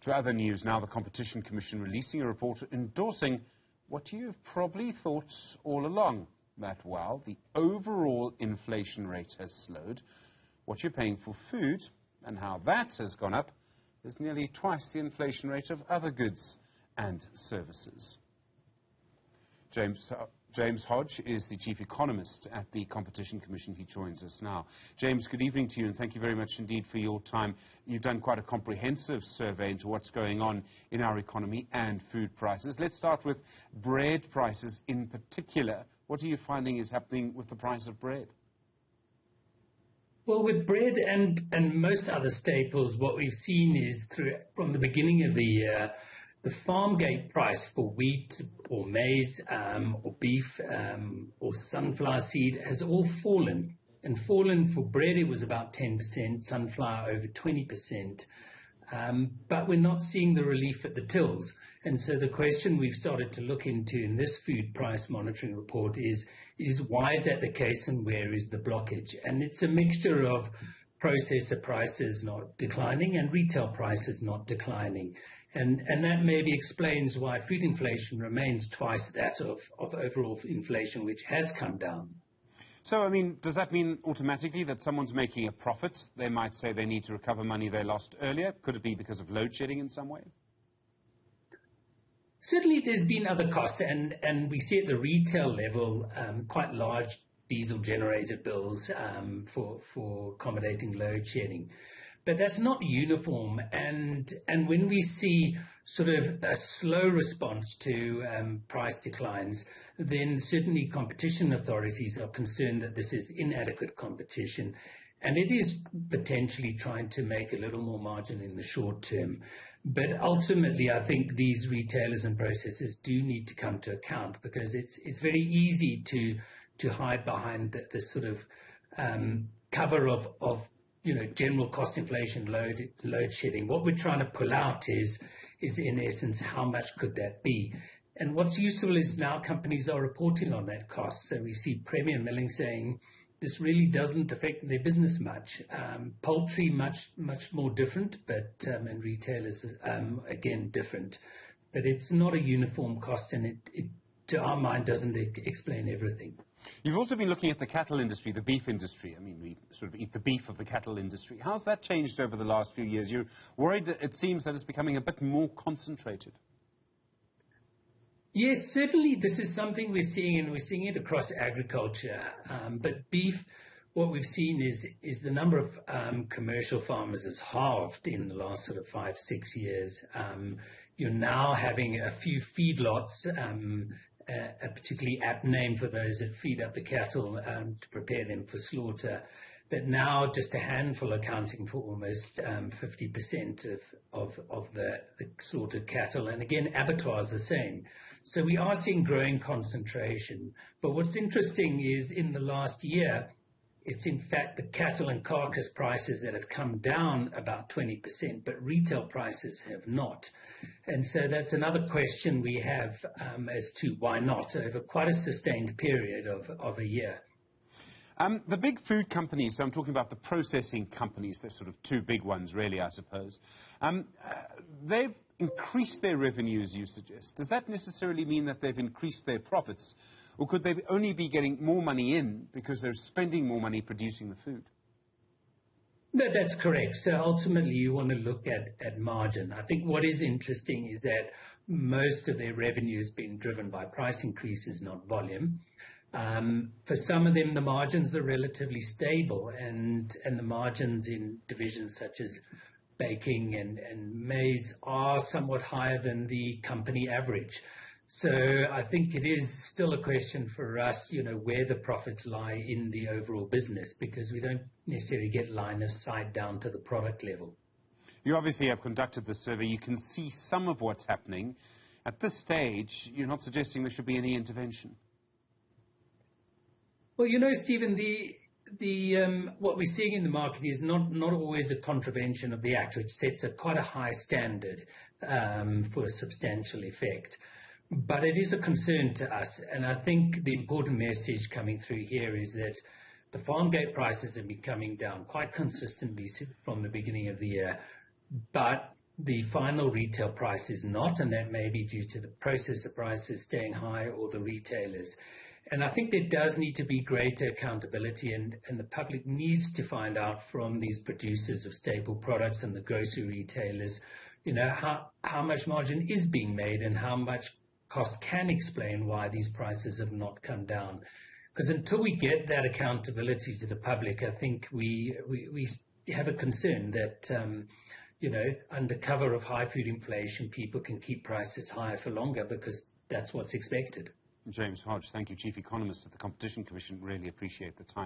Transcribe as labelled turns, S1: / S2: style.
S1: To other news now, the Competition Commission releasing a report endorsing what you have probably thought all along, that while the overall inflation rate has slowed, what you're paying for food and how that has gone up is nearly twice the inflation rate of other goods and services. James Hodge is the Chief Economist at the Competition Commission. He joins us now. James, good evening to you, and thank you very much indeed for your time. You've done quite a comprehensive survey into what's going on in our economy and food prices. Let's start with bread prices in particular. What are you finding is happening with the price of bread?
S2: Well, with bread and most other staples, what we've seen is from the beginning of the year, the farm gate price for wheat or maize or beef or sunflower seed has all fallen. And fallen for bread, it was about 10%, sunflower over 20%. But we're not seeing the relief at the tills. And so the question we've started to look into in this food price monitoring report is why is that the case and where is the blockage? And it's a mixture of processor prices not declining and retail prices not declining. And that maybe explains why food inflation remains twice that of overall inflation, which has come down.
S1: So, I mean, does that mean automatically that someone's making a profit? They might say they need to recover money they lost earlier. Could it be because of load shedding in some way?
S2: Certainly there's been other costs, and we see at the retail level quite large diesel generator bills for accommodating load shedding. But that's not uniform, and when we see sort of a slow response to price declines, then certainly competition authorities are concerned that this is inadequate competition, and it is potentially trying to make a little more margin in the short term. But ultimately, I think these retailers and processors do need to come to account, because it's very easy to hide behind the sort of cover of general cost inflation, load shedding. What we're trying to pull out is in essence, how much could that be? And what's useful is now companies are reporting on that cost. So we see Premier Milling saying this really doesn't affect their business much. Poultry, much more different, but and retailers, again, different. But it's not a uniform cost, and it to our mind, doesn't explain everything.
S1: You've also been looking at the cattle industry, the beef industry. I mean, we sort of eat the beef of the cattle industry. How's that changed over the last few years? You're worried that it seems that it's becoming a bit more concentrated?
S2: Yes, certainly this is something we're seeing, and we're seeing it across agriculture. But beef, what we've seen is the number of commercial farmers has halved in the last sort of 5-6 years. You're now having a few feedlots, a particularly apt name for those that feed up the cattle to prepare them for slaughter. But now just a handful accounting for almost 50% of the slaughtered cattle. And again, abattoirs the same. So we are seeing growing concentration. But what's interesting is in the last year, it's in fact the cattle and carcass prices that have come down about 20%, but retail prices have not. And so that's another question we have as to why not over quite a sustained period of a year.
S1: The big food companies, so I'm talking about the processing companies, there's sort of two big ones really, I suppose. They've increased their revenues, you suggest. Does that necessarily mean that they've increased their profits? Or could they only be getting more money in because they're spending more money producing the food?
S2: No, that's correct. So ultimately, you want to look at margin. I think what is interesting is that most of their revenue has been driven by price increases, not volume. For some of them, the margins are relatively stable, and the margins in divisions such as baking and maize are somewhat higher than the company average. So I think it is still a question for us, where the profits lie in the overall business, because we don't necessarily get line of sight down to the product level.
S1: You obviously have conducted the survey. You can see some of what's happening. At this stage, you're not suggesting there should be any intervention.
S2: Well, Stephen, what we're seeing in the market is not always a contravention of the Act, which sets quite a high standard for a substantial effect. But it is a concern to us, and I think the important message coming through here is that the farm gate prices have been coming down quite consistently from the beginning of the year, but the final retail price is not, and that may be due to the processor prices staying high or the retailers. And I think there does need to be greater accountability, and the public needs to find out from these producers of staple products and the grocery retailers, how much margin is being made and how much cost can explain why these prices have not come down. Because until we get that accountability to the public, I think we have a concern that under cover of high food inflation, people can keep prices higher for longer because that's what's expected.
S1: James Hodge, thank you, Chief Economist at the Competition Commission. Really appreciate the time.